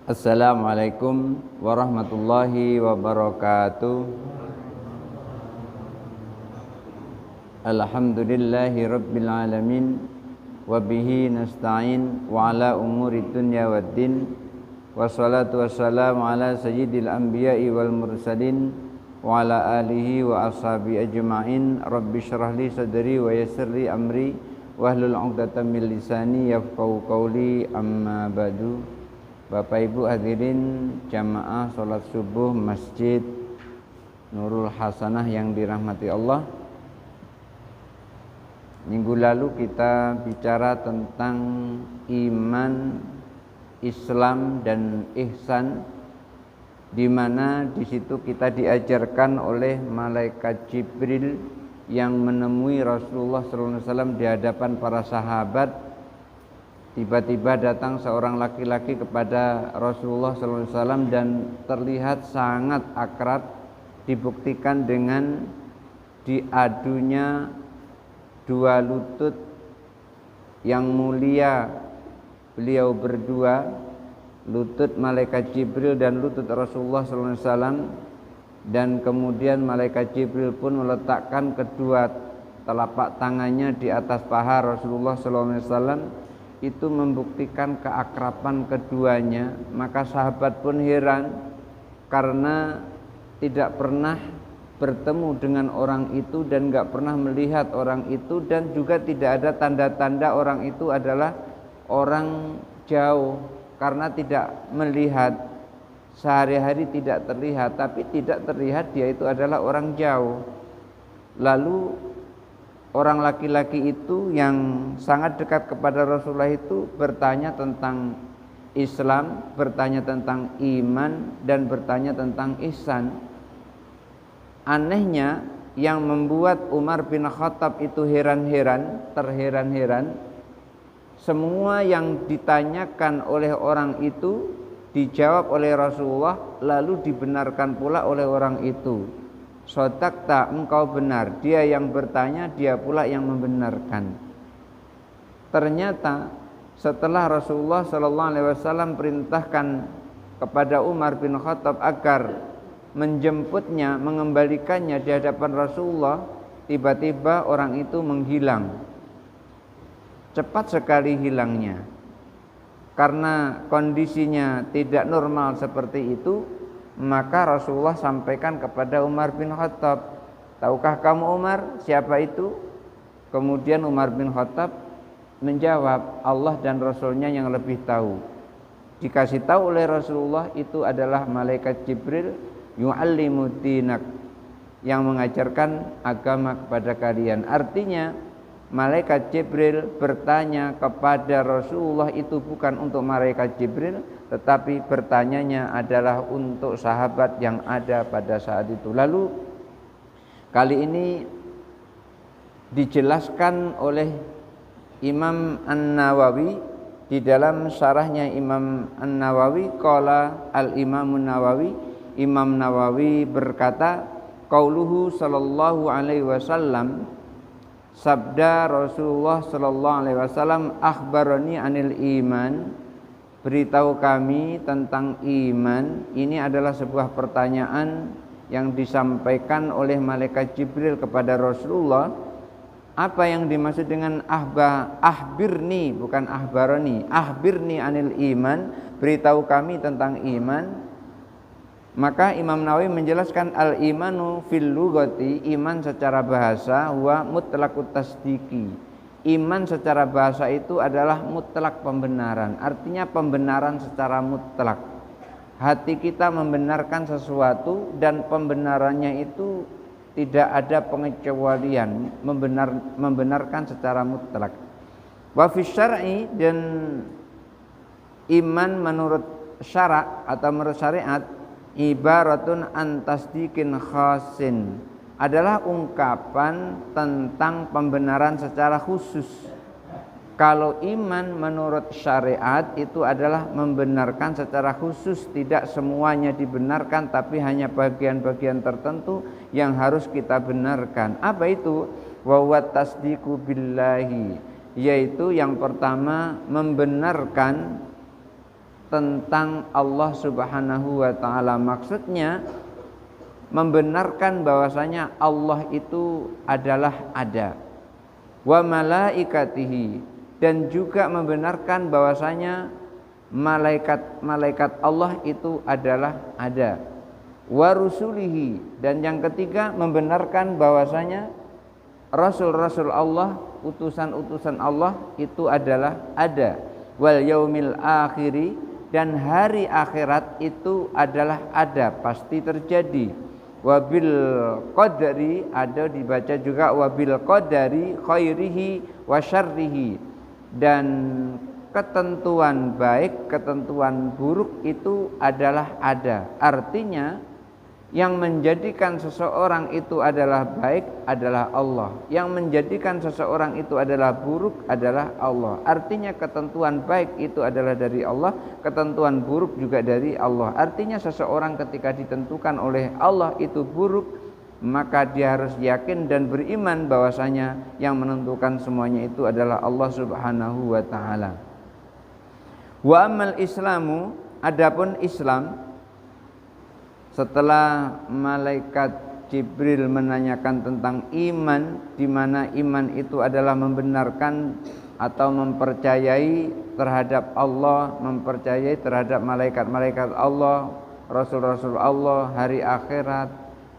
Assalamualaikum warahmatullahi wabarakatuh. Alhamdulillahi rabbil alamin, wabihi nasta'in wa ala umuri dunya waddin, wassalatu wassalamu ala sayyidil anbiya'i wal mursalin wa ala alihi wa ashabi ajma'in. Rabbi syrah li sadri wa yassir li amri wahlul 'uqdatam min lisani yafqahu qawli, amma ba'du. Bapak Ibu hadirin jamaah salat subuh Masjid Nurul Hasanah yang dirahmati Allah. Minggu lalu kita bicara tentang iman, Islam dan ihsan, di mana di situ kita diajarkan oleh malaikat Jibril yang menemui Rasulullah SAW di hadapan para sahabat. Tiba-tiba datang seorang laki-laki kepada Rasulullah SAW dan terlihat sangat akrab, dibuktikan dengan diadunya dua lutut yang mulia beliau berdua, lutut malaikat Jibril dan lutut Rasulullah SAW. Dan kemudian malaikat Jibril pun meletakkan kedua telapak tangannya di atas paha Rasulullah SAW. Itu membuktikan keakraban keduanya. Maka sahabat pun heran karena tidak pernah bertemu dengan orang itu dan gak pernah melihat orang itu, dan juga tidak ada tanda-tanda orang itu adalah orang jauh, karena tidak melihat, sehari-hari tidak terlihat, tapi tidak terlihat dia itu adalah orang jauh. Lalu orang laki-laki itu yang sangat dekat kepada Rasulullah itu bertanya tentang Islam, bertanya tentang iman, dan bertanya tentang ihsan. Anehnya, yang membuat Umar bin Khattab itu terheran-heran, semua yang ditanyakan oleh orang itu dijawab oleh Rasulullah, lalu dibenarkan pula oleh orang itu. Sodakta, engkau benar. Dia yang bertanya, dia pula yang membenarkan. Ternyata setelah Rasulullah SAW perintahkan kepada Umar bin Khattab agar menjemputnya, mengembalikannya di hadapan Rasulullah, tiba-tiba orang itu menghilang. Cepat sekali hilangnya. Karena kondisinya tidak normal seperti itu, maka Rasulullah sampaikan kepada Umar bin Khattab, tahukah kamu Umar siapa itu? Kemudian Umar bin Khattab menjawab, Allah dan Rasulnya yang lebih tahu. Dikasih tahu oleh Rasulullah, itu adalah malaikat Jibril, yu'allimu dinak, yang mengajarkan agama kepada kalian. Artinya malaikat Jibril bertanya kepada Rasulullah itu bukan untuk malaikat Jibril, tetapi bertanyanya adalah untuk sahabat yang ada pada saat itu. Lalu kali ini dijelaskan oleh Imam An-Nawawi di dalam syarahnya. Imam An-Nawawi qala al-Imam An-Nawawi, Imam Nawawi berkata, qauluhu sallallahu alaihi wasallam, sabda Rasulullah sallallahu alaihi wasallam, akhbarani anil iman, beritahu kami tentang iman. Ini adalah sebuah pertanyaan yang disampaikan oleh malaikat Jibril kepada Rasulullah. Apa yang dimaksud dengan ahbirni, bukan ahbarani, ahbirni anil iman, beritahu kami tentang iman. Maka Imam Nawawi menjelaskan al-imanu fil lughati, iman secara bahasa, wa mutlaqut tasdiki. Iman secara bahasa itu adalah mutlak pembenaran, artinya pembenaran secara mutlak. Hati kita membenarkan sesuatu dan pembenarannya itu tidak ada pengecualian, membenarkan secara mutlak. Wa fi syar'i, dan iman menurut syarak atau menurut syariat, ibaratun an tasdiqin khasin, adalah ungkapan tentang pembenaran secara khusus. Kalau iman menurut syariat itu adalah membenarkan secara khusus, tidak semuanya dibenarkan, tapi hanya bagian-bagian tertentu yang harus kita benarkan. Apa itu? Wa huwa tasdiqu billahi, yaitu yang pertama membenarkan tentang Allah Subhanahu wa taala. Maksudnya membenarkan bahwasanya Allah itu adalah ada. Wa malaikatihi, dan juga membenarkan bahwasanya malaikat Allah itu adalah ada. Wa rusulihi, dan yang ketiga membenarkan bahwasanya rasul-rasul Allah, utusan-utusan Allah itu adalah ada. Wal yaumil akhiri, dan hari akhirat itu adalah ada, pasti terjadi. Wabil qadari, ada dibaca juga wabil qadari khairihi wa syarrihi, dan ketentuan baik, ketentuan buruk itu adalah ada. Artinya yang menjadikan seseorang itu adalah baik adalah Allah, yang menjadikan seseorang itu adalah buruk adalah Allah. Artinya ketentuan baik itu adalah dari Allah, ketentuan buruk juga dari Allah. Artinya seseorang ketika ditentukan oleh Allah itu buruk, maka dia harus yakin dan beriman bahwasanya yang menentukan semuanya itu adalah Allah Subhanahu wa taala. Wa amal Islamu, adapun Islam, setelah malaikat Jibril menanyakan tentang iman, di mana iman itu adalah membenarkan atau mempercayai terhadap Allah, mempercayai terhadap malaikat-malaikat Allah, rasul-rasul Allah, hari akhirat,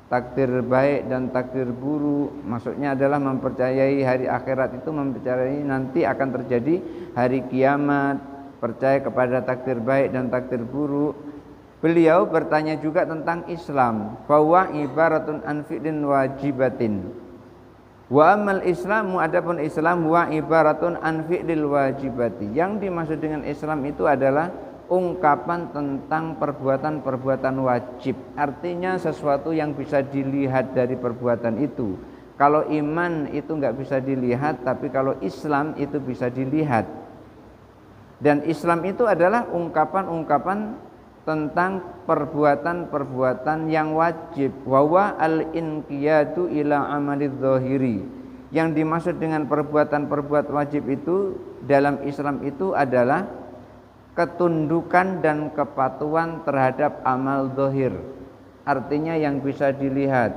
takdir baik dan takdir buruk. Maksudnya adalah mempercayai hari akhirat itu mempercayai nanti akan terjadi hari kiamat, percaya kepada takdir baik dan takdir buruk. Beliau bertanya juga tentang Islam, bahwa ibaratun an fi'lin wajibatin. Wa amal Islamu, adapun Islam, wa ibaratun an fi'lil wajibati. Yang dimaksud dengan Islam itu adalah ungkapan tentang perbuatan-perbuatan wajib. Artinya sesuatu yang bisa dilihat dari perbuatan itu. Kalau iman itu enggak bisa dilihat, tapi kalau Islam itu bisa dilihat. Dan Islam itu adalah ungkapan-ungkapan tentang perbuatan-perbuatan yang wajib. Wa al-inqiyadu ila amalidz zahiri. Yang dimaksud dengan perbuatan-perbuatan wajib itu dalam Islam itu adalah ketundukan dan kepatuhan terhadap amal zahir. Artinya yang bisa dilihat.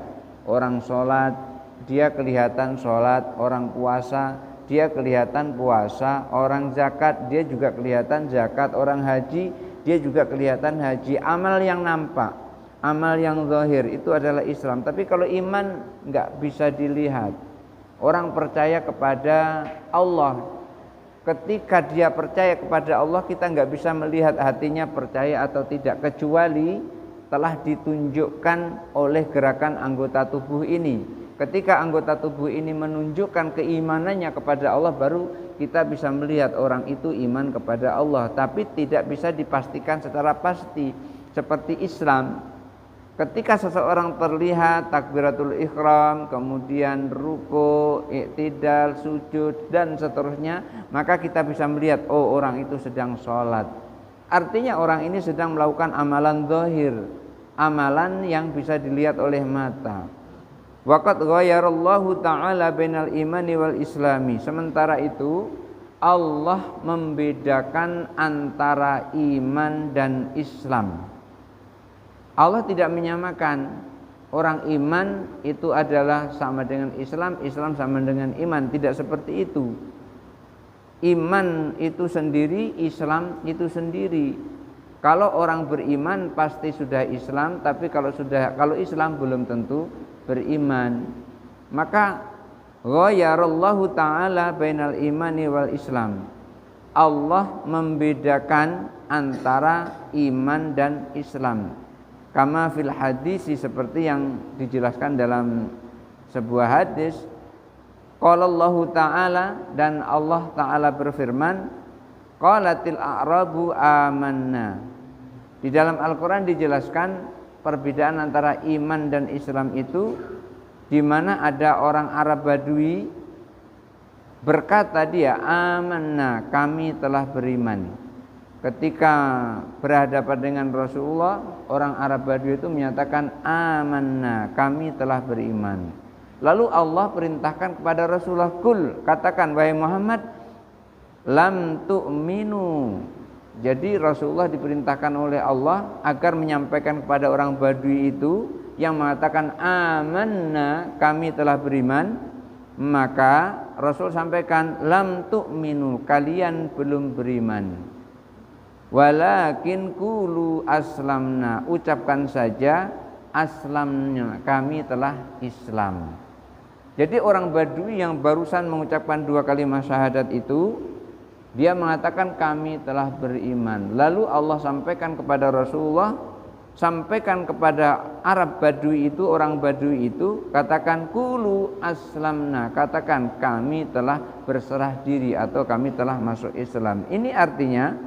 Orang sholat, dia kelihatan sholat. Orang puasa, dia kelihatan puasa. Orang zakat, dia juga kelihatan zakat. Orang haji, dia juga kelihatan haji. Amal yang nampak, amal yang zahir itu adalah Islam. Tapi kalau iman enggak bisa dilihat. Orang percaya kepada Allah, ketika dia percaya kepada Allah, kita enggak bisa melihat hatinya percaya atau tidak, kecuali telah ditunjukkan oleh gerakan anggota tubuh ini. Ketika anggota tubuh ini menunjukkan keimanannya kepada Allah, baru kita bisa melihat orang itu iman kepada Allah. Tapi tidak bisa dipastikan secara pasti. Seperti Islam, ketika seseorang terlihat takbiratul ihram, kemudian ruku, i'tidal, sujud, dan seterusnya, maka kita bisa melihat, oh orang itu sedang sholat. Artinya orang ini sedang melakukan amalan zahir, amalan yang bisa dilihat oleh mata. Waqad ghayarallahu ta'ala bainal imani wal islami. Sementara itu Allah membedakan antara iman dan Islam. Allah tidak menyamakan orang iman itu adalah sama dengan Islam, Islam sama dengan iman. Tidak seperti itu. Iman itu sendiri, Islam itu sendiri. Kalau orang beriman pasti sudah Islam, tapi kalau Islam belum tentu beriman. Maka ghayarallahu ta'ala bainal imani wal Islam. Allah membedakan antara iman dan Islam. Kama fil hadis, seperti yang dijelaskan dalam sebuah hadis. Qala Allah ta'ala, dan Allah ta'ala berfirman, qalatil a'rabu amanna. Di dalam Al-Quran dijelaskan perbedaan antara iman dan Islam itu, di mana ada orang Arab Badui berkata dia, amanna, kami telah beriman. Ketika berhadapan dengan Rasulullah, orang Arab Badui itu menyatakan amanna, kami telah beriman. Lalu Allah perintahkan kepada Rasulullah, kul, katakan wahai Muhammad, lam tu'minu, Jadi Rasulullah diperintahkan oleh Allah agar menyampaikan kepada orang Badui itu yang mengatakan amanna, kami telah beriman, maka Rasul sampaikan lam tu'minu, kalian belum beriman. Walakin qulu aslamna, ucapkan saja aslamna, kami telah Islam. Jadi orang Badui yang barusan mengucapkan 2 kalimat syahadat itu, dia mengatakan kami telah beriman. Lalu Allah sampaikan kepada Rasulullah, sampaikan kepada Arab Badui itu, orang Badui itu, katakan qulu aslamna, katakan kami telah berserah diri atau kami telah masuk Islam. Ini artinya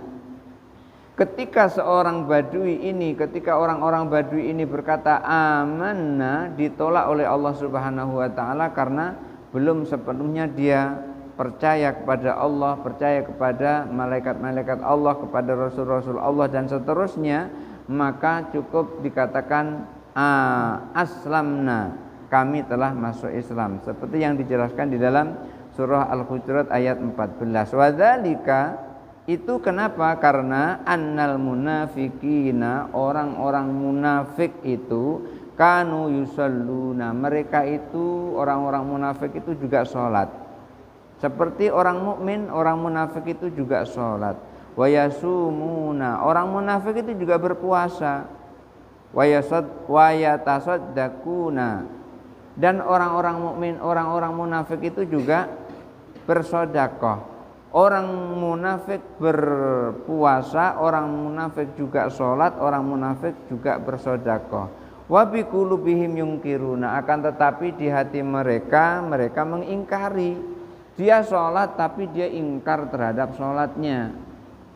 ketika orang-orang Badui ini berkata amanna, ditolak oleh Allah Subhanahu wa taala karena belum sepenuhnya dia percaya kepada Allah, percaya kepada malaikat-malaikat Allah, kepada rasul-rasul Allah dan seterusnya, maka cukup dikatakan aslamna, kami telah masuk Islam, seperti yang dijelaskan di dalam surah Al-Hujurat ayat 14. Wadzalika, itu kenapa? Karena annal munafikina, orang-orang munafik itu, kanu yusalluna, mereka itu orang-orang munafik itu juga sholat. Seperti orang mukmin, orang munafik itu juga sholat. Wa yasumuna, orang munafik itu juga berpuasa. Wa yatasaddaquna, dan orang-orang mukmin, orang-orang munafik itu juga bersedekah. Orang munafik berpuasa, orang munafik juga sholat, orang munafik juga bersedekah. Wa bi qulubihim yunkiruna, akan tetapi di hati mereka mengingkari. Dia sholat tapi dia ingkar terhadap sholatnya,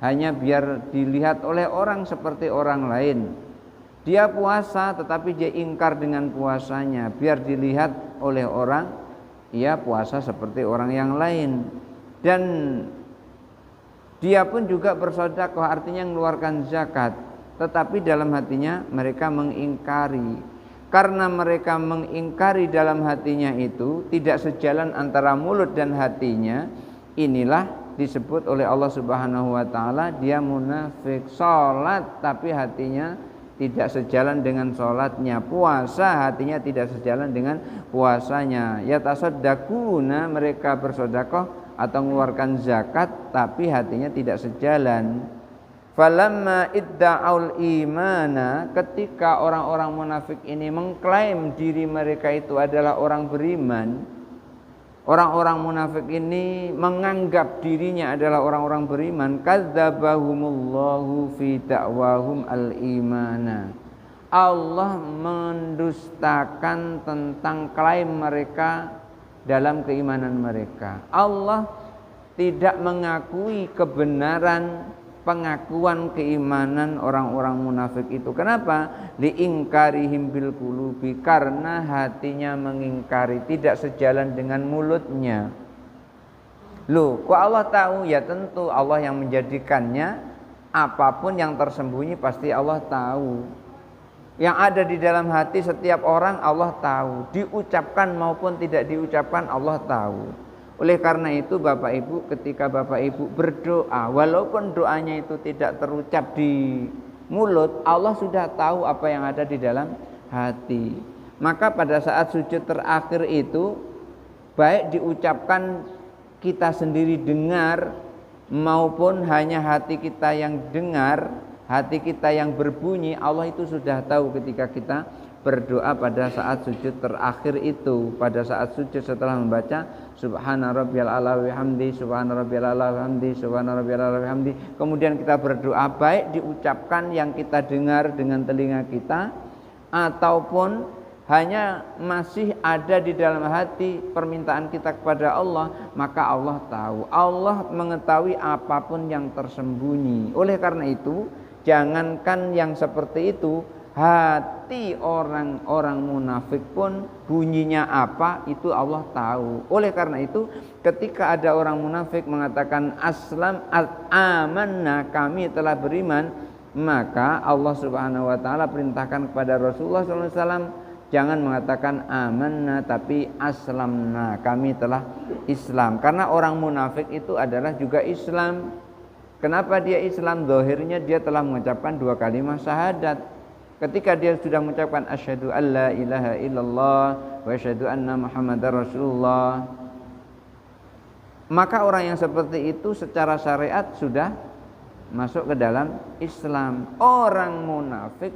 hanya biar dilihat oleh orang seperti orang lain. Dia puasa tetapi dia ingkar dengan puasanya, biar dilihat oleh orang ia puasa seperti orang yang lain. Dan dia pun juga bersedekah, artinya mengeluarkan zakat, tetapi dalam hatinya mereka mengingkari. Karena mereka mengingkari dalam hatinya itu, tidak sejalan antara mulut dan hatinya, inilah disebut oleh Allah Subhanahu wa taala dia munafik. Salat tapi hatinya tidak sejalan dengan salatnya, puasa hatinya tidak sejalan dengan puasanya. Yatasaddaquna, mereka bersedekah atau mengeluarkan zakat tapi hatinya tidak sejalan. Falamma idda'ul imana, ketika orang-orang munafik ini mengklaim diri mereka itu adalah orang beriman, orang-orang munafik ini menganggap dirinya adalah orang-orang beriman, kadzdzabahumullahu fi da'wahum al-imana, Allah mendustakan tentang klaim mereka dalam keimanan mereka. Allah tidak mengakui kebenaran pengakuan keimanan orang-orang munafik itu. Kenapa? Liingkarihim bil qulubi, karena hatinya mengingkari, tidak sejalan dengan mulutnya. Loh, kok Allah tahu? Ya tentu Allah yang menjadikannya. Apapun yang tersembunyi pasti Allah tahu. Yang ada di dalam hati setiap orang Allah tahu. Diucapkan maupun tidak diucapkan Allah tahu. Oleh karena itu Bapak Ibu, ketika Bapak Ibu berdoa, walaupun doanya itu tidak terucap di mulut, Allah sudah tahu apa yang ada di dalam hati. Maka pada saat sujud terakhir itu, baik diucapkan kita sendiri dengar, maupun hanya hati kita yang dengar, hati kita yang berbunyi, Allah itu sudah tahu ketika kita berdoa pada saat sujud terakhir itu. Pada saat sujud setelah membaca subhana rabbiyal a'la wa bihamdi, subhana rabbiyal a'la wa bihamdi, subhana rabbiyal a'la wa bihamdi, kemudian kita berdoa, baik diucapkan yang kita dengar dengan telinga kita, ataupun hanya masih ada di dalam hati permintaan kita kepada Allah, maka Allah tahu. Allah mengetahui apapun yang tersembunyi. Oleh karena itu, jangankan yang seperti itu, hati orang-orang munafik pun bunyinya apa itu Allah tahu. Oleh karena itu, ketika ada orang munafik mengatakan amanna, kami telah beriman, maka Allah Subhanahu wa taala perintahkan kepada Rasulullah SAW, jangan mengatakan amanna tapi aslamna, kami telah Islam. Karena orang munafik itu adalah juga Islam. Kenapa dia Islam? Zahirnya dia telah mengucapkan 2 kalimat syahadat. Ketika dia sudah mengucapkan asyhadu alla ilaha illallah wa asyhadu anna muhammadar rasulullah, maka orang yang seperti itu secara syariat sudah masuk ke dalam Islam. Orang munafik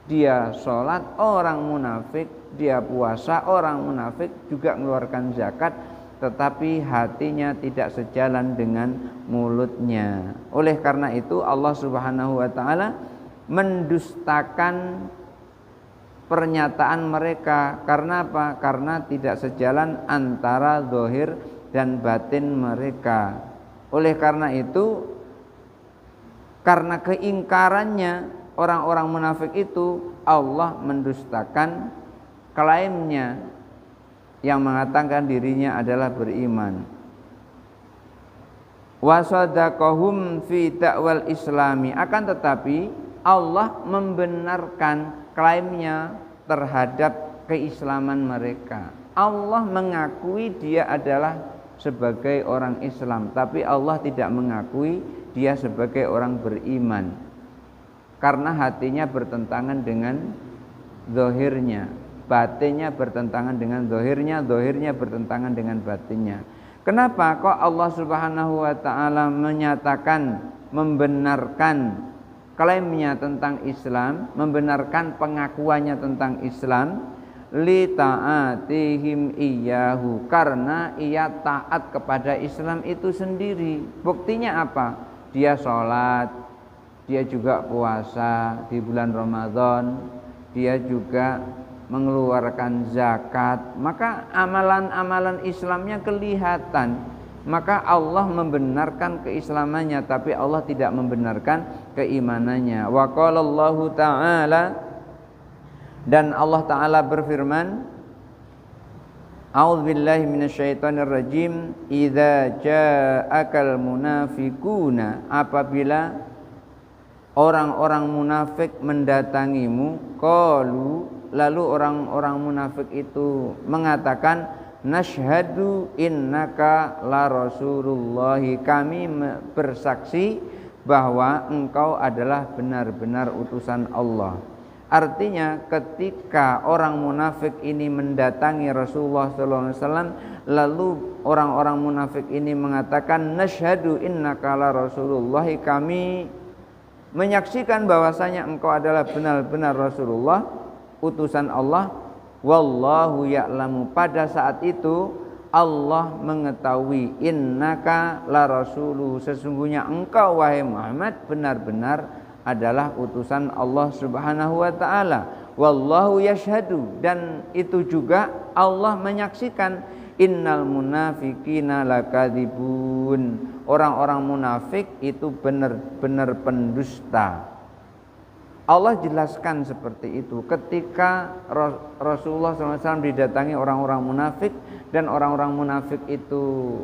dia sholat, orang munafik dia puasa, orang munafik juga mengeluarkan zakat, tetapi hatinya tidak sejalan dengan mulutnya. Oleh karena itu Allah Subhanahu wa taala mendustakan pernyataan mereka. Karena apa? Karena tidak sejalan antara zahir dan batin mereka. Oleh karena itu, karena keingkarannya orang-orang munafik itu, Allah mendustakan klaimnya yang mengatakan dirinya adalah beriman. Wa sadaqahum fi da'wal islami, akan tetapi Allah membenarkan klaimnya terhadap keislaman mereka. Allah mengakui dia adalah sebagai orang Islam, tapi Allah tidak mengakui dia sebagai orang beriman, karena hatinya bertentangan dengan zahirnya, batinnya bertentangan dengan zahirnya, zahirnya bertentangan dengan batinnya. Kenapa kok Allah Subhanahu wa taala menyatakan membenarkan klaimnya tentang Islam, membenarkan pengakuannya tentang Islam? Li ta'atihim iyyahu, karena ia taat kepada Islam itu sendiri. Buktinya apa? Dia sholat, dia juga puasa di bulan Ramadan, dia juga mengeluarkan zakat, maka amalan-amalan Islamnya kelihatan. Maka Allah membenarkan keislamannya, tapi Allah tidak membenarkan keimanannya. Wa qala Allahu ta'ala, dan Allah Ta'ala berfirman, A'udzubillahi minasyaitonir rajim, idza ja'akal munafiquna, apabila orang-orang munafik mendatangimu, qalu, lalu orang-orang munafik itu mengatakan, nashhadu innaka la rasulullahi, kami bersaksi bahwa engkau adalah benar-benar utusan Allah. Artinya ketika orang munafik ini mendatangi Rasulullah SAW, lalu orang-orang munafik ini mengatakan nashhadu innaka la rasulullahi, kami menyaksikan bahwasanya engkau adalah benar-benar Rasulullah, utusan Allah. Wallahu ya'lamu, pada saat itu Allah mengetahui, innaka la rasuluhu, sesungguhnya engkau wahai Muhammad benar-benar adalah utusan Allah Subhanahu wa taala. Wallahu yashhadu, dan itu juga Allah menyaksikan, innal munafiqina lakadzibun, orang-orang munafik itu benar-benar pendusta. Allah jelaskan seperti itu ketika Rasulullah SAW didatangi orang-orang munafik, dan orang-orang munafik itu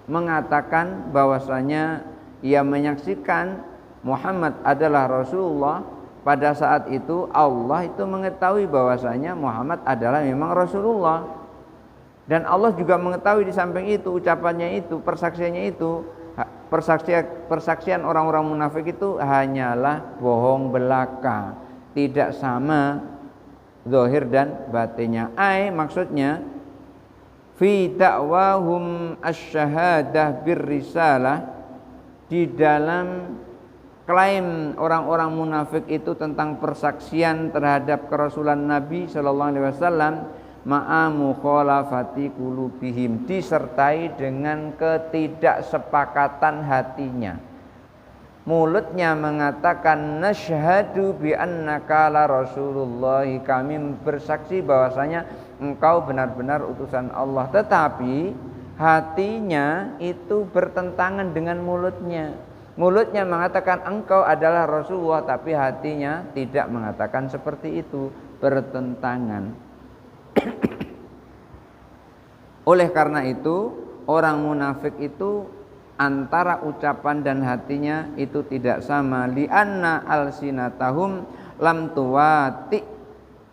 mengatakan bahwasanya ia menyaksikan Muhammad adalah Rasulullah. Pada saat itu Allah itu mengetahui bahwasanya Muhammad adalah memang Rasulullah, dan Allah juga mengetahui di samping itu ucapannya itu, persaksiannya itu, persaksian orang-orang munafik itu hanyalah bohong belaka, tidak sama zahir dan batinnya. Maksudnya fi da'wahum asy-syahadah birrisalah, di dalam klaim orang-orang munafik itu tentang persaksian terhadap kerasulan Nabi sallallahu alaihi wasallam, ma'a mukhalafati qulubihim, disertai dengan ketidaksepakatan hatinya. Mulutnya mengatakan nasyhadu bi annaka la rasulullah, kami bersaksi bahwasanya engkau benar-benar utusan Allah, tetapi hatinya itu bertentangan dengan mulutnya. Mulutnya mengatakan engkau adalah Rasulullah, tapi hatinya tidak mengatakan seperti itu, bertentangan. Oleh karena itu, orang munafik itu antara ucapan dan hatinya itu tidak sama. Li'anna alsinatahum lam tuwati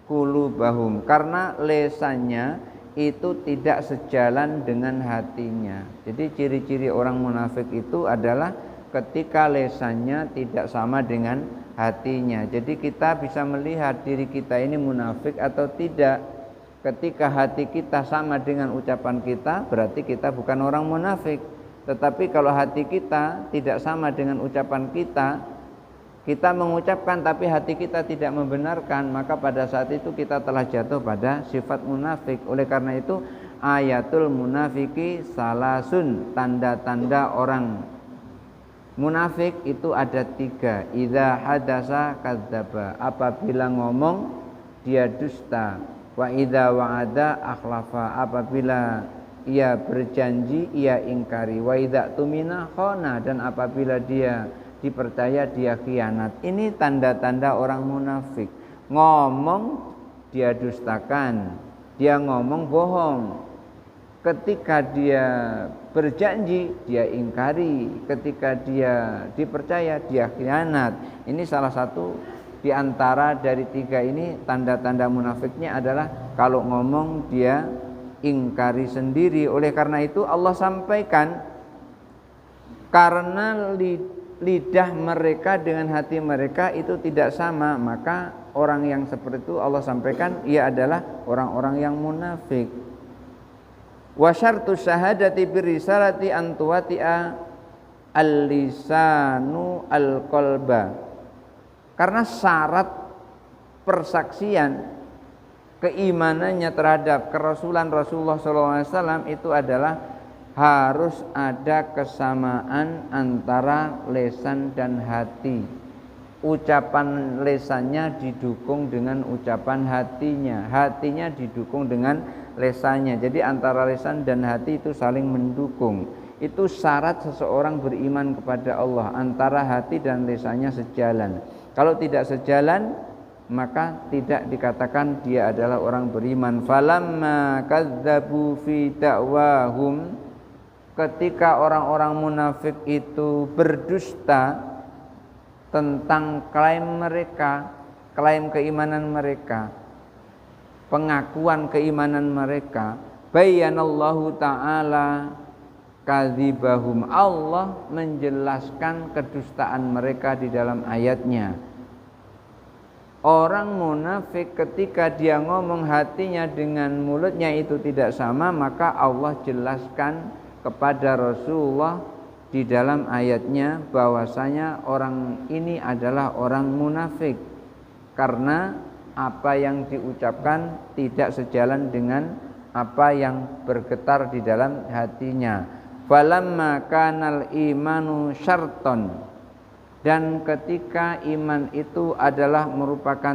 qulubahum, karena lesannya itu tidak sejalan dengan hatinya. Jadi ciri-ciri orang munafik itu adalah ketika lesannya tidak sama dengan hatinya. Jadi kita bisa melihat diri kita ini munafik atau tidak. Ketika hati kita sama dengan ucapan kita, berarti kita bukan orang munafik. Tetapi kalau hati kita tidak sama dengan ucapan kita mengucapkan tapi hati kita tidak membenarkan, maka pada saat itu kita telah jatuh pada sifat munafik. Oleh karena itu ayatul munafiki salasun, tanda-tanda orang munafik itu ada 3. Idza hadasa kadzdzaba, apabila ngomong dia dusta. Wa idza wa'ada akhlafa, apabila ia berjanji ia ingkari. Wa idza tumina khana, dan apabila dia dipercaya dia khianat. Ini tanda-tanda orang munafik. Ngomong dia dustakan, dia ngomong bohong. Ketika dia berjanji dia ingkari, ketika dia dipercaya dia khianat. Ini salah satu di antara dari 3 ini. Tanda-tanda munafiknya adalah kalau ngomong dia ingkari sendiri. Oleh karena itu Allah sampaikan, karena lidah mereka dengan hati mereka itu tidak sama, maka orang yang seperti itu Allah sampaikan ia adalah orang-orang yang munafik. Wa syartu syahadati birisalati an tuwati'a al-lisanu al-qalba. Karena syarat persaksian keimanannya terhadap kerasulan Rasulullah SAW itu adalah harus ada kesamaan antara lesan dan hati. Ucapan lesannya didukung dengan ucapan hatinya, hatinya didukung dengan lesannya. Jadi antara lesan dan hati itu saling mendukung. Itu syarat seseorang beriman kepada Allah, antara hati dan lesannya sejalan. Kalau tidak sejalan, maka tidak dikatakan dia adalah orang beriman. Falamma kadzdzabu fi da'wahum, ketika orang-orang munafik itu berdusta tentang klaim mereka, klaim keimanan mereka, pengakuan keimanan mereka, bayyanallahu ta'ala kadzibahum, Allah menjelaskan kedustaan mereka di dalam ayatnya. Orang munafik ketika dia ngomong hatinya dengan mulutnya itu tidak sama, maka Allah jelaskan kepada Rasulullah di dalam ayatnya bahwasanya orang ini adalah orang munafik karena apa yang diucapkan tidak sejalan dengan apa yang bergetar di dalam hatinya. Falamma kanal imanu syarton, dan ketika iman itu adalah merupakan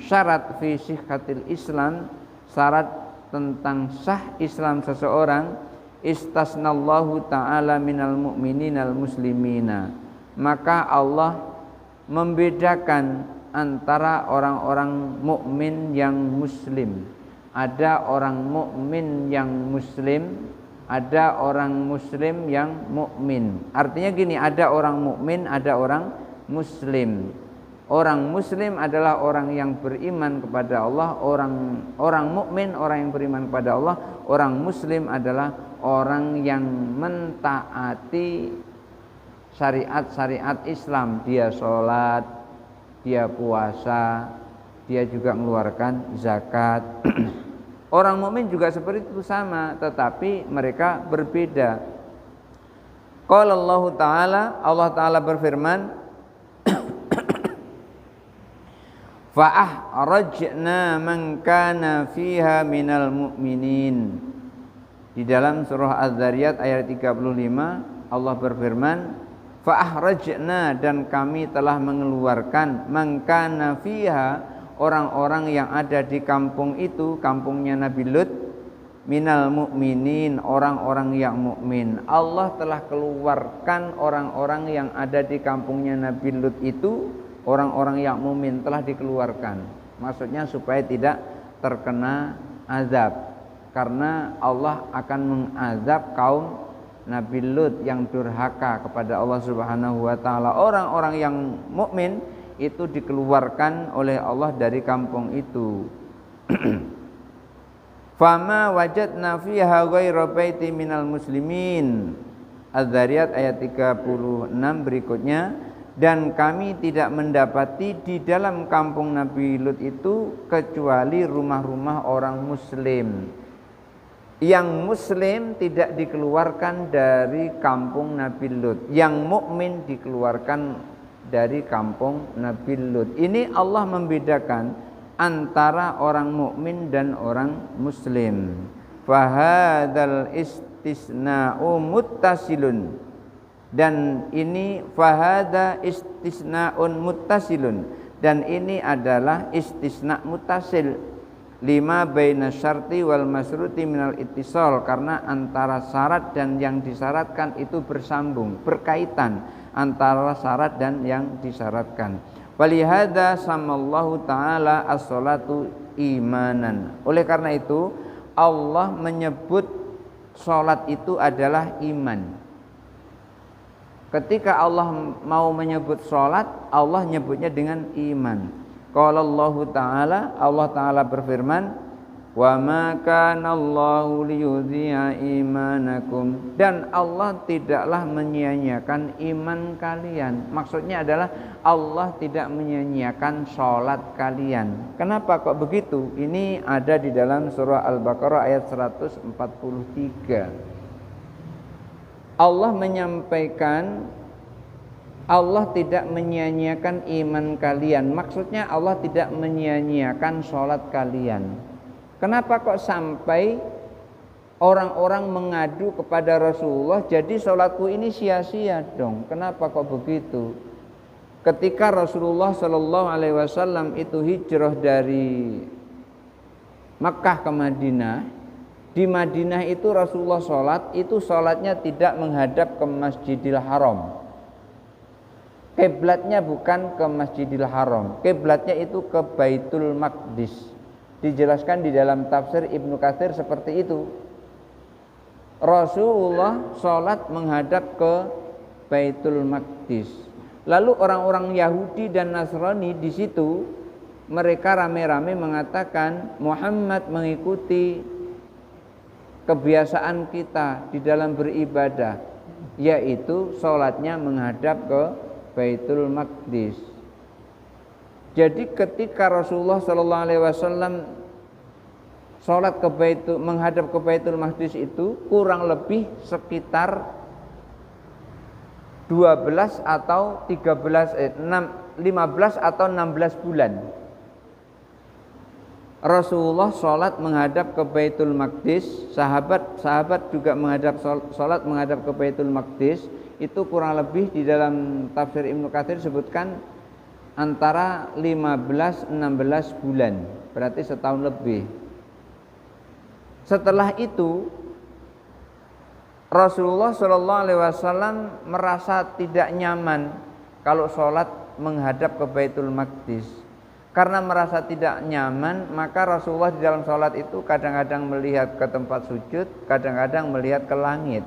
syarat fi sihhatil Islam, syarat tentang sah Islam seseorang, istasnallahu ta'ala minal mu'mininal muslimina, maka Allah membedakan antara orang-orang mukmin yang muslim. Ada orang mukmin yang muslim, ada orang muslim yang mukmin. Artinya gini, ada orang mukmin, ada orang muslim. Orang muslim adalah orang yang beriman kepada Allah, orang mukmin orang yang beriman kepada Allah, orang muslim adalah orang yang mentaati syariat-syariat Islam. Dia sholat, dia puasa, dia juga mengeluarkan zakat. Orang mukmin juga seperti itu sama, tetapi mereka berbeda. Qala Allah Ta'ala, Allah Ta'ala berfirman, fa'ahrajna man kana fiha minal mu'minin. Di dalam surah Az-Zariyat ayat 35 Allah berfirman, fa'ahrajna, dan kami telah mengeluarkan man kana fiha, orang-orang yang ada di kampung itu, kampungnya Nabi Lut, minal mu'minin, orang-orang yang mukmin. Allah telah keluarkan orang-orang yang ada di kampungnya Nabi Lut itu, orang-orang yang mukmin telah dikeluarkan. Maksudnya supaya tidak terkena azab, karena Allah akan mengazab kaum Nabi Lut yang durhaka kepada Allah Subhanahu wa taala. Orang-orang yang mukmin itu dikeluarkan oleh Allah dari kampung itu. Fama wajadna fiha ghaira baiti minal muslimin, Az-Zariyat ayat 36 berikutnya, dan kami tidak mendapati di dalam kampung Nabi Lut itu kecuali rumah-rumah orang muslim. Yang muslim tidak dikeluarkan dari kampung Nabi Lut, yang mukmin dikeluarkan dari kampung Nabi Lut. Ini Allah membedakan antara orang mukmin dan orang muslim. Fahadzal istisna'u muttasilun, dan ini fahadza istisna'un muttasilun, dan ini adalah istisna muttasil lima baina syarti wal masruti minal ittisal, karena antara syarat dan yang disyaratkan itu bersambung, berkaitan antara syarat dan yang disyaratkan. Walihada samallahu ta'ala as-salatu imanan. Oleh karena itu Allah menyebut salat itu adalah iman. Ketika Allah mau menyebut salat, Allah nyebutnya dengan iman. Qala Allah Ta'ala, Allah Ta'ala berfirman, wa ma kana Allahu liyudhi'a imanakum, dan Allah tidaklah menyia-nyiakan iman kalian. Maksudnya adalah Allah tidak menyia-nyiakan salat kalian. Kenapa kok begitu? Ini ada di dalam surah Al-Baqarah ayat 143. Allah menyampaikan Allah tidak menyia-nyiakan iman kalian. Maksudnya Allah tidak menyia-nyiakan salat kalian. Kenapa kok sampai orang-orang mengadu kepada Rasulullah, jadi sholatku ini sia-sia dong? Kenapa kok begitu? Ketika Rasulullah Shallallahu Alaihi Wasallam itu hijrah dari Makkah ke Madinah, di Madinah itu Rasulullah sholat, itu sholatnya tidak menghadap ke Masjidil Haram. Kiblatnya bukan ke Masjidil Haram, kiblatnya itu ke Baitul Maqdis. Dijelaskan di dalam tafsir Ibnu Katsir seperti itu. Rasulullah sholat menghadap ke Baitul Maqdis. Lalu orang-orang Yahudi dan Nasrani di situ, mereka rame-rame mengatakan Muhammad mengikuti kebiasaan kita di dalam beribadah, yaitu sholatnya menghadap ke Baitul Maqdis. Jadi ketika Rasulullah Shallallahu Alaihi Wasallam sholat menghadap ke Baitul Maqdis itu kurang lebih sekitar 15 atau 15 atau 16 bulan. Rasulullah sholat menghadap ke Baitul Maqdis, sahabat juga sholat menghadap ke Baitul Maqdis, itu kurang lebih di dalam tafsir Ibnu Katsir sebutkan antara 15-16 bulan, berarti setahun lebih. Setelah itu Rasulullah Shallallahu Alaihi Wasallam merasa tidak nyaman kalau sholat menghadap ke Baitul Maqdis. Karena merasa tidak nyaman, maka Rasulullah di dalam sholat itu kadang-kadang melihat ke tempat sujud, kadang-kadang melihat ke langit.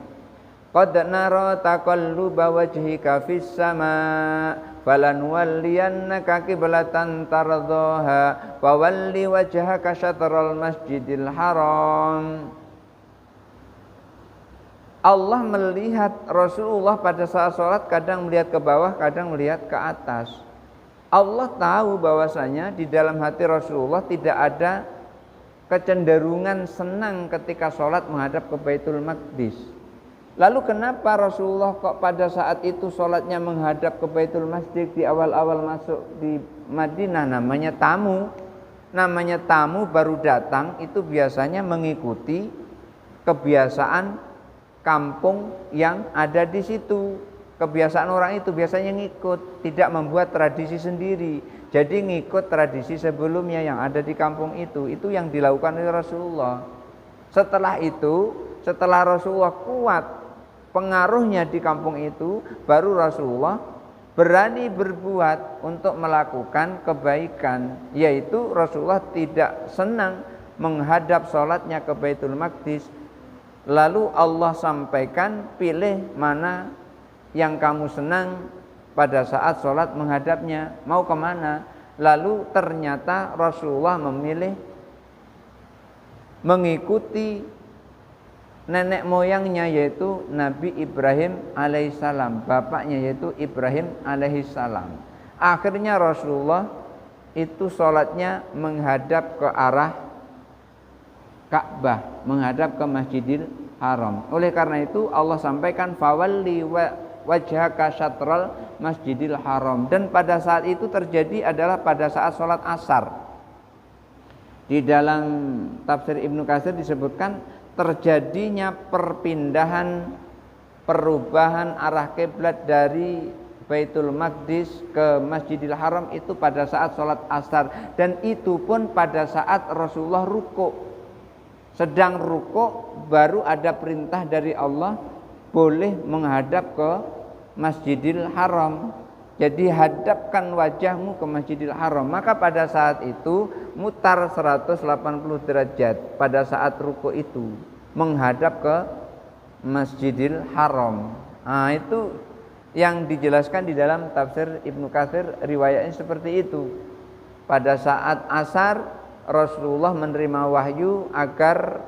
Qad nara taqalluba wajhika fis sama' falanwalliyannaka qiblatan tardhaha fawalli wajhaka syatral masjidil haram. Allah melihat Rasulullah pada saat sholat kadang melihat ke bawah, kadang melihat ke atas. Allah tahu bahwasanya di dalam hati Rasulullah tidak ada kecenderungan senang ketika sholat menghadap ke Baitul Maqdis. Lalu kenapa Rasulullah kok pada saat itu sholatnya menghadap ke Baitul Masjid di awal-awal masuk di Madinah? Namanya tamu baru datang itu biasanya mengikuti kebiasaan kampung yang ada di situ. Kebiasaan orang itu biasanya ngikut, tidak membuat tradisi sendiri. Jadi ngikut tradisi sebelumnya yang ada di kampung itu yang dilakukan oleh Rasulullah. Setelah itu, setelah Rasulullah kuat pengaruhnya di kampung itu, baru Rasulullah berani berbuat untuk melakukan kebaikan, yaitu Rasulullah tidak senang menghadap sholatnya ke Baitul Maqdis. Lalu Allah sampaikan, pilih mana yang kamu senang pada saat sholat menghadapnya, mau kemana. Lalu ternyata Rasulullah memilih mengikuti nenek moyangnya yaitu Nabi Ibrahim alaihissalam, bapaknya yaitu Ibrahim alaihissalam. Akhirnya Rasulullah itu sholatnya menghadap ke arah Ka'bah, menghadap ke Masjidil Haram. Oleh karena itu Allah sampaikan fawalli wajhaka syatral Masjidil Haram, dan pada saat itu terjadi adalah pada saat sholat asar. Di dalam tafsir Ibnu Katsir disebutkan terjadinya perubahan arah kiblat dari Baitul Maqdis ke Masjidil Haram itu pada saat sholat asar, dan itu pun pada saat Rasulullah ruku. Sedang ruku baru ada perintah dari Allah boleh menghadap ke Masjidil Haram. Jadi hadapkan wajahmu ke Masjidil Haram. Maka pada saat itu mutar 180 derajat pada saat ruku itu menghadap ke Masjidil Haram. Nah, itu yang dijelaskan di dalam tafsir Ibnu Katsir, riwayatnya seperti itu. Pada saat asar Rasulullah menerima wahyu agar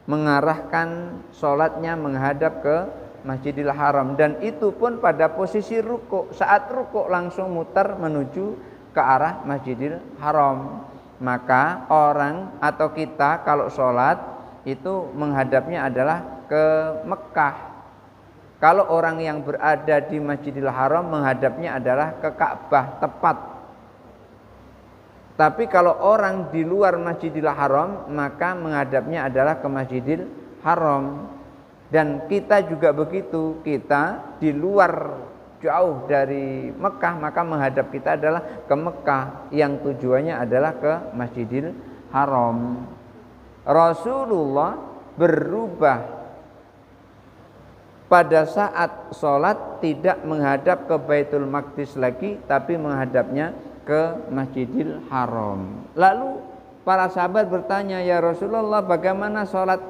mengarahkan sholatnya menghadap ke Masjidil Haram, dan itu pun pada posisi ruku. Saat ruku langsung mutar menuju ke arah Masjidil Haram. Maka orang atau kita kalau sholat itu menghadapnya adalah ke Mekah. Kalau orang yang berada di Masjidil Haram menghadapnya adalah ke Ka'bah tepat. Tapi kalau orang di luar Masjidil Haram maka menghadapnya adalah ke Masjidil Haram. Dan kita juga begitu, kita di luar jauh dari Mekah maka menghadap kita adalah ke Mekah yang tujuannya adalah ke Masjidil Haram. Rasulullah berubah pada saat sholat tidak menghadap ke Baitul Maqdis lagi, tapi menghadapnya ke Masjidil Haram. Lalu para sahabat bertanya, ya Rasulullah, bagaimana sholat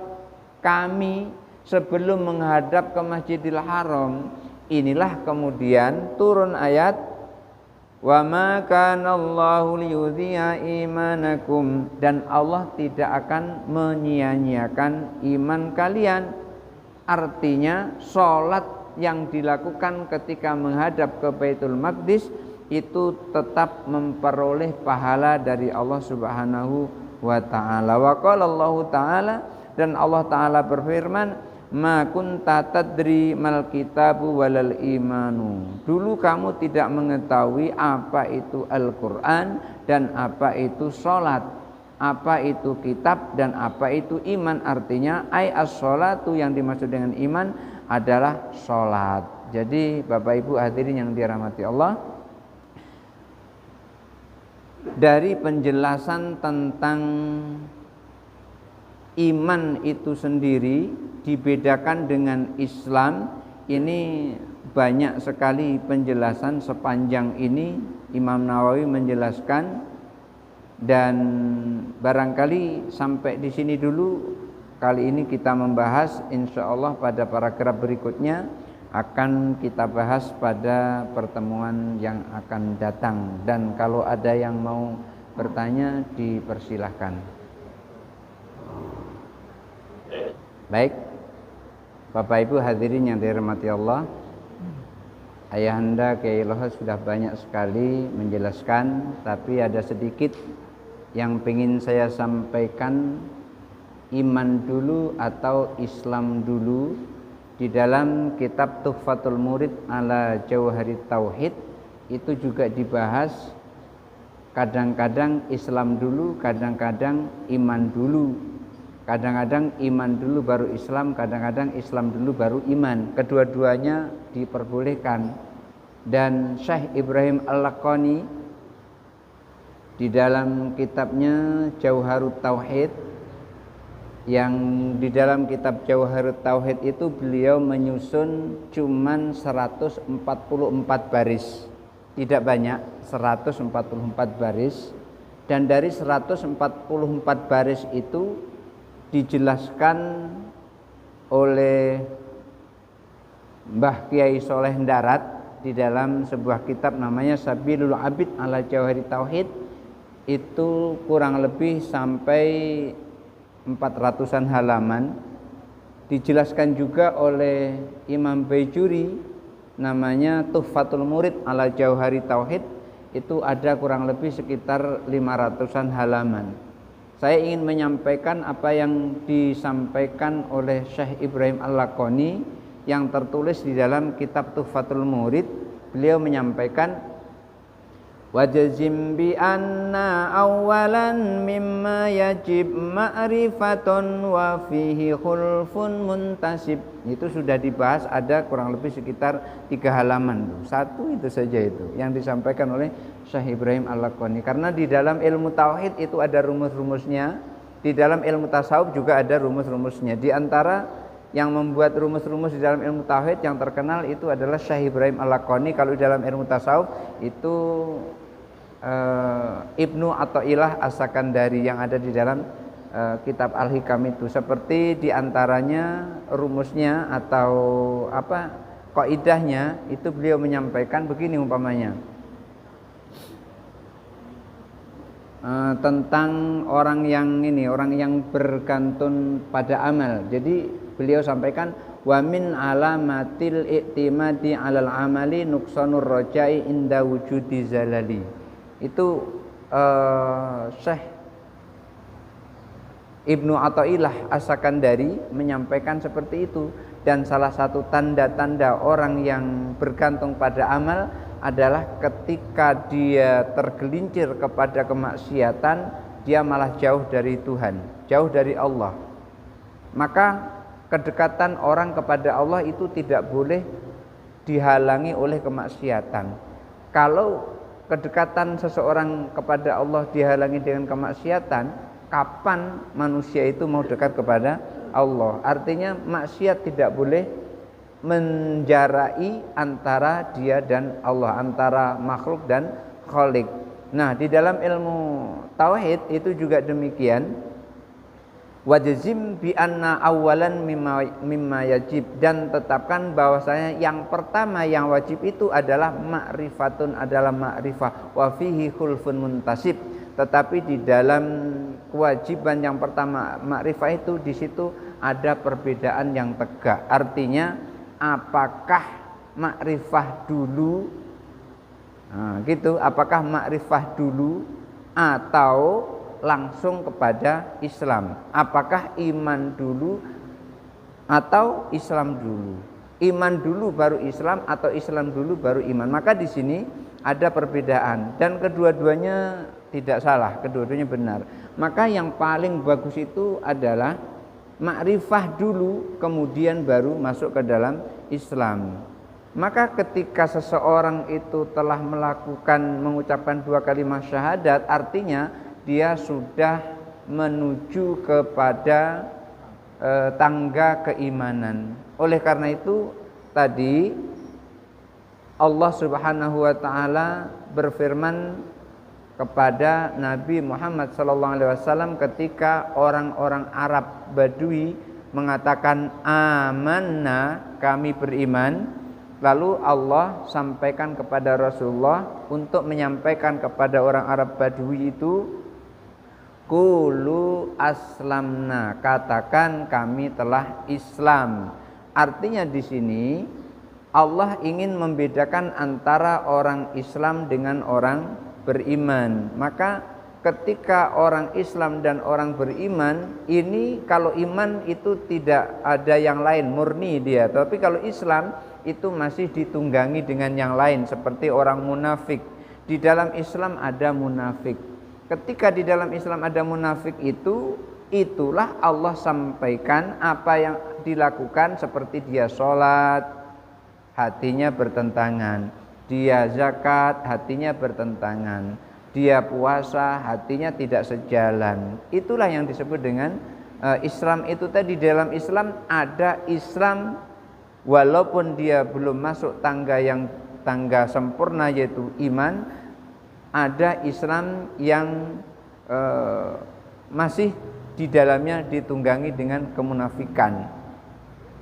kami sebelum menghadap ke Masjidil Haram? Inilah kemudian turun ayat wa ma kana Allahu liyudhi'a imanakum, dan Allah tidak akan menyia-nyiakan iman kalian. Artinya sholat yang dilakukan ketika menghadap ke Baitul Maqdis itu tetap memperoleh pahala dari Allah Subhanahu wa taala. Wa qala Allah taala, dan Allah taala berfirman, ma kunta tadri mal kitabu walal imanu. Dulu kamu tidak mengetahui apa itu Al-Qur'an dan apa itu salat, apa itu kitab dan apa itu iman. Artinya ai as-sholatu, yang dimaksud dengan iman adalah salat. Jadi Bapak Ibu hadirin yang dirahmati Allah, dari penjelasan tentang iman itu sendiri dibedakan dengan Islam, ini banyak sekali penjelasan. Sepanjang ini Imam Nawawi menjelaskan, dan barangkali sampai di sini dulu. Kali ini kita membahas, insya Allah pada paragraf berikutnya akan kita bahas pada pertemuan yang akan datang. Dan kalau ada yang mau bertanya dipersilahkan. Baik, Bapak Ibu hadirin yang dirahmati Allah, Ayahanda Kyai Loha sudah banyak sekali menjelaskan, tapi ada sedikit yang ingin saya sampaikan. Iman dulu atau Islam dulu. Di dalam kitab Tuhfatul Murid ala Jauharit Tauhid itu juga dibahas, kadang-kadang Islam dulu, kadang-kadang iman dulu. Kadang-kadang iman dulu baru Islam, kadang-kadang Islam dulu baru iman. Kedua-duanya diperbolehkan. Dan Syekh Ibrahim Al-Laqani di dalam kitabnya Jauharut Tauhid, yang di dalam kitab Jauharut Tauhid itu beliau menyusun cuman 144 baris. Tidak banyak, 144 baris. Dan dari 144 baris itu dijelaskan oleh Mbah Kiai Soleh Darat di dalam sebuah kitab namanya Sabilul Abid ala Jauharit Tauhid. Itu kurang lebih sampai 400-an halaman. Dijelaskan juga oleh Imam Baijuri, namanya Tuhfatul Murid ala Jauhari Tauhid. Itu ada kurang lebih sekitar 500-an halaman. Saya ingin menyampaikan apa yang disampaikan oleh Syekh Ibrahim Al-Laqani yang tertulis di dalam kitab Tuhfatul Murid. Beliau menyampaikan, wajazim bi anna awalan mimma yajib ma'rifatun wa fihi khulfun muntasib. Itu sudah dibahas, ada kurang lebih sekitar 3 halaman. Satu itu saja itu yang disampaikan oleh Syekh Ibrahim Al-Laqani. Karena di dalam ilmu tauhid itu ada rumus-rumusnya, di dalam ilmu tasawuf juga ada rumus-rumusnya. Di antara yang membuat rumus-rumus di dalam ilmu tauhid yang terkenal itu adalah Syekh Ibrahim Al-Laqani. Kalau di dalam ilmu tasawuf itu Ibnu Athaillah As-Sakandari yang ada di dalam kitab Al-Hikam itu. Seperti diantaranya rumusnya atau kaidahnya itu beliau menyampaikan begini umpamanya, tentang orang yang bergantung pada amal. Jadi beliau sampaikan, wa min alamatil i'timadi 'alal amali nuqsanur raja'i inda wujudi zalali. Itu Syekh Ibnu Athaillah As-Sakandari menyampaikan seperti itu. Dan salah satu tanda-tanda orang yang bergantung pada amal adalah ketika dia tergelincir kepada kemaksiatan, dia malah jauh dari Tuhan, jauh dari Allah. Maka kedekatan orang kepada Allah itu tidak boleh dihalangi oleh kemaksiatan. Kalau kedekatan seseorang kepada Allah dihalangi dengan kemaksiatan, kapan manusia itu mau dekat kepada Allah? Artinya maksiat tidak boleh menjarai antara dia dan Allah, antara makhluk dan khalik. Nah, di dalam ilmu tauhid itu juga demikian. Wajazim bi anna awalan mimma yajib, dan tetapkan bahwasanya yang pertama yang wajib itu adalah ma'rifatun, adalah ma'rifah, wa fihi khulfun muntasib. Tetapi di dalam kewajiban yang pertama ma'rifah itu, di situ ada perbedaan yang tegak. Artinya apakah ma'rifah dulu, apakah ma'rifah dulu atau langsung kepada Islam? Apakah iman dulu atau Islam dulu? Iman dulu baru Islam atau Islam dulu baru iman? Maka di sini ada perbedaan, dan kedua-duanya tidak salah, kedua-duanya benar. Maka yang paling bagus itu adalah makrifah dulu kemudian baru masuk ke dalam Islam. Maka ketika seseorang itu telah mengucapkan 2 kalimat syahadat, artinya dia sudah menuju kepada tangga keimanan. Oleh karena itu tadi Allah Subhanahu wa taala berfirman kepada Nabi Muhammad SAW ketika orang-orang Arab Badui mengatakan amanna, kami beriman. Lalu Allah sampaikan kepada Rasulullah untuk menyampaikan kepada orang Arab Badui itu, qulu aslamna, katakan kami telah Islam. Artinya di sini Allah ingin membedakan antara orang Islam dengan orang beriman. Maka ketika orang Islam dan orang beriman ini, kalau iman itu tidak ada yang lain, murni dia. Tapi kalau Islam itu masih ditunggangi dengan yang lain, seperti orang munafik. Di dalam Islam ada munafik. Ketika di dalam Islam ada munafik itulah Allah sampaikan apa yang dilakukan, seperti dia sholat, hatinya bertentangan. Dia zakat, hatinya bertentangan. Dia puasa, hatinya tidak sejalan. Itulah yang disebut dengan Islam itu tadi. Dalam Islam ada Islam walaupun dia belum masuk tangga sempurna yaitu iman. Ada Islam yang masih di dalamnya ditunggangi dengan kemunafikan.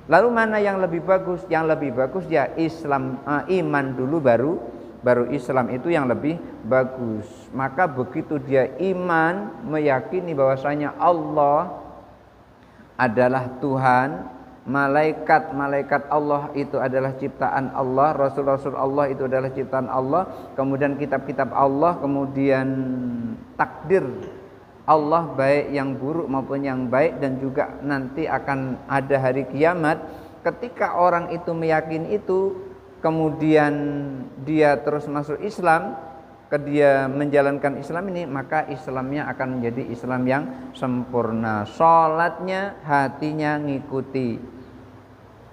Lalu mana yang lebih bagus? Yang lebih bagus ya Islam, iman dulu baru Islam, itu yang lebih bagus. Maka begitu dia iman, meyakini bahwasanya Allah adalah Tuhan, malaikat Allah itu adalah ciptaan Allah, rasul-rasul Allah itu adalah ciptaan Allah, kemudian kitab-kitab Allah, kemudian takdir Allah baik yang buruk maupun yang baik, dan juga nanti akan ada hari kiamat. Ketika orang itu meyakini itu, kemudian dia terus masuk Islam, dia menjalankan Islam ini, maka Islamnya akan menjadi Islam yang sempurna. Sholatnya hatinya ngikuti,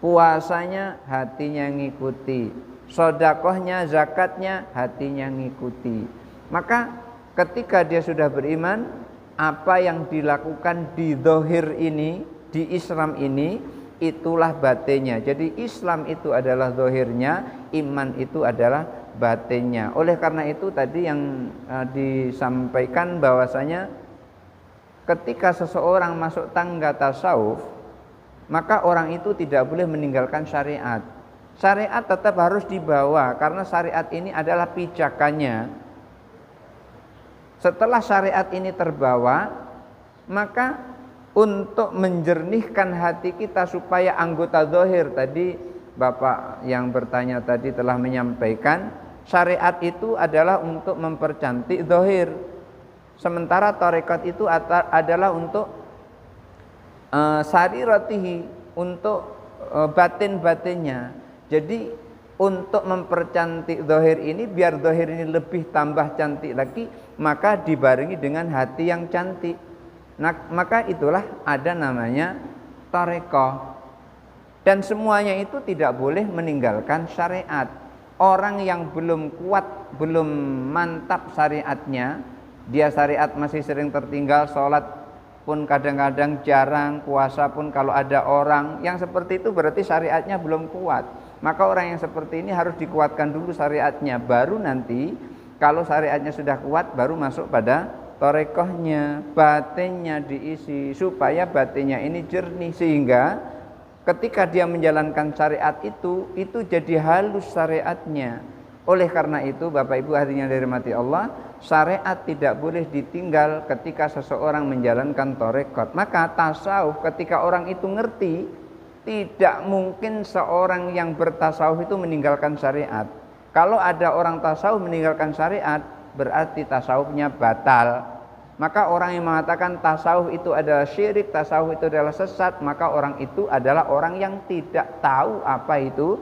puasanya hatinya ngikuti, sodakohnya, zakatnya hatinya ngikuti. Maka ketika dia sudah beriman, apa yang dilakukan di zahir ini, di Islam ini, itulah batinnya. Jadi Islam itu adalah zahirnya, iman itu adalah batinnya. Oleh karena itu tadi yang disampaikan bahwasanya ketika seseorang masuk tangga tasawuf, maka orang itu tidak boleh meninggalkan syariat. Syariat tetap harus dibawa, karena syariat ini adalah pijakannya. Setelah syariat ini terbawa, maka untuk menjernihkan hati kita supaya anggota zahir, tadi Bapak yang bertanya tadi telah menyampaikan, syariat itu adalah untuk mempercantik zahir, sementara tarekat itu adalah untuk sariratihi, untuk batin-batinnya. Jadi untuk mempercantik zahir ini, biar zahir ini lebih tambah cantik lagi, maka dibarengi dengan hati yang cantik. Nah, maka itulah ada namanya tarekat. Dan semuanya itu tidak boleh meninggalkan syariat. Orang yang belum kuat, belum mantap syariatnya, dia syariat masih sering tertinggal, sholat pun kadang-kadang jarang, puasa pun kalau ada orang, yang seperti itu berarti syariatnya belum kuat. Maka orang yang seperti ini harus dikuatkan dulu syariatnya, baru nanti kalau syariatnya sudah kuat, baru masuk pada tarekohnya, batinnya diisi, supaya batinnya ini jernih, sehingga ketika dia menjalankan syariat itu jadi halus syariatnya. Oleh karena itu Bapak Ibu hadirin yang dirahmati Allah, syariat tidak boleh ditinggal ketika seseorang menjalankan tarekat. Maka tasawuf, ketika orang itu ngerti, tidak mungkin seorang yang bertasawuf itu meninggalkan syariat. Kalau ada orang tasawuf meninggalkan syariat, berarti tasawufnya batal. Maka orang yang mengatakan tasawuf itu adalah syirik, tasawuf itu adalah sesat, maka orang itu adalah orang yang tidak tahu apa itu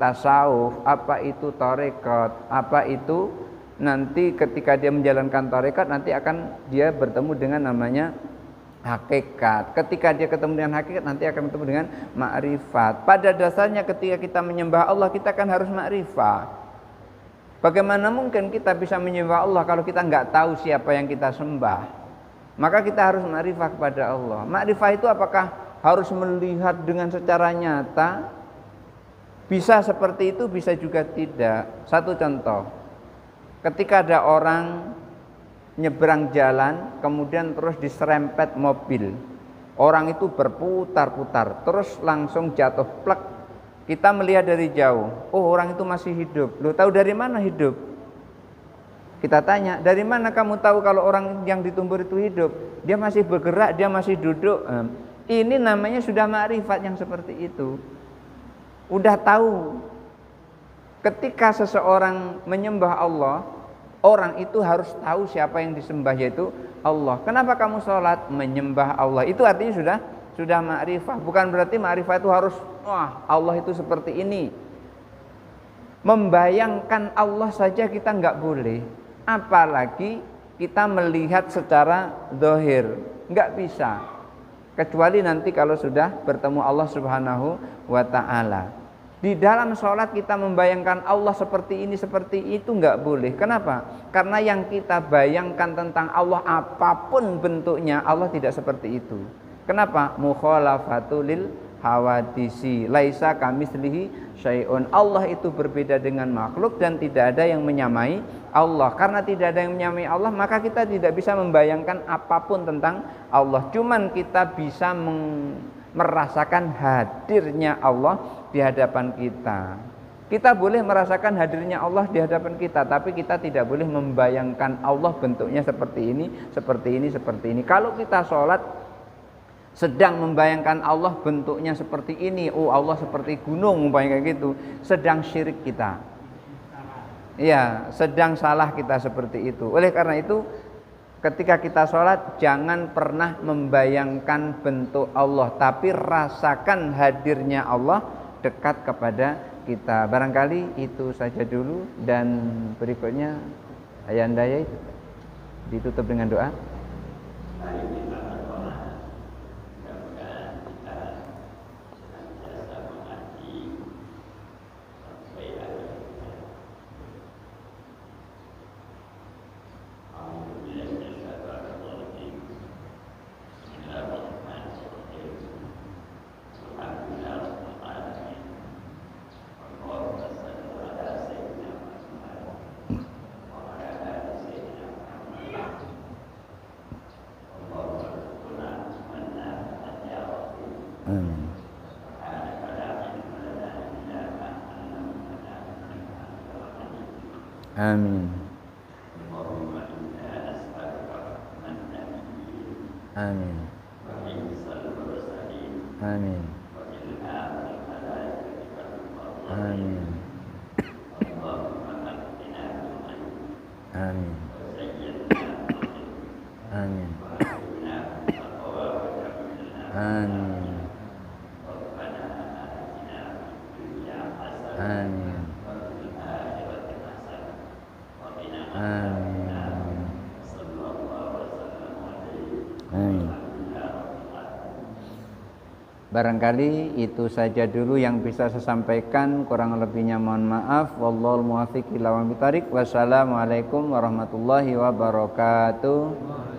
tasawuf, apa itu tarekat, apa itu nanti ketika dia menjalankan tarekat, nanti akan dia bertemu dengan namanya hakikat. Ketika dia ketemu dengan hakikat, nanti akan ketemu dengan ma'rifat. Pada dasarnya ketika kita menyembah Allah, kita kan harus ma'rifat. Bagaimana mungkin kita bisa menyembah Allah kalau kita nggak tahu siapa yang kita sembah? Maka kita harus ma'rifat kepada Allah. Ma'rifat itu apakah harus melihat dengan secara nyata? Bisa seperti itu, bisa juga tidak. Satu contoh, ketika ada orang nyebrang jalan, kemudian terus diserempet mobil, orang itu berputar-putar, terus langsung jatuh plek. Kita melihat dari jauh, oh orang itu masih hidup. Loh, tahu dari mana hidup? Kita tanya, dari mana kamu tahu kalau orang yang ditumbur itu hidup? Dia masih bergerak, dia masih duduk. Ini namanya sudah ma'rifat yang seperti itu. Udah tahu. Ketika seseorang menyembah Allah, orang itu harus tahu siapa yang disembah, yaitu Allah. Kenapa kamu sholat? Menyembah Allah. Itu artinya sudah ma'rifah. Bukan berarti ma'rifah itu harus, wah Allah itu seperti ini. Membayangkan Allah saja kita nggak boleh. Apalagi kita melihat secara zahir. Nggak bisa. Kecuali nanti kalau sudah bertemu Allah Subhanahu wa ta'ala. Di dalam sholat kita membayangkan Allah seperti ini, seperti itu, nggak boleh. Kenapa? Karena yang kita bayangkan tentang Allah, apapun bentuknya, Allah tidak seperti itu. Kenapa? Mukhalafatul hawadisi laisa kamitslihi syai'un. Allah itu berbeda dengan makhluk dan tidak ada yang menyamai Allah. Karena tidak ada yang menyamai Allah, maka kita tidak bisa membayangkan apapun tentang Allah. Cuman kita bisa merasakan hadirnya Allah di hadapan kita. Kita boleh merasakan hadirnya Allah di hadapan kita, tapi kita tidak boleh membayangkan Allah bentuknya seperti ini, seperti ini, seperti ini. Kalau kita sholat sedang membayangkan Allah bentuknya seperti ini, oh Allah seperti gunung umpamanya kayak gitu, sedang syirik kita. Iya, sedang salah kita seperti itu. Oleh karena itu ketika kita sholat jangan pernah membayangkan bentuk Allah, tapi rasakan hadirnya Allah dekat kepada kita. Barangkali itu saja dulu, dan berikutnya Ayanda ya itu ditutup dengan doa. Amin. Amin. Amin. Amin. Amin. Amin. Amin. Amin. Amin. Barangkali itu saja dulu yang bisa saya sampaikan, kurang lebihnya mohon maaf. Wallahul muwaffiq ila aqwamit thoriq. Wassalamualaikum warahmatullahi wabarakatuh.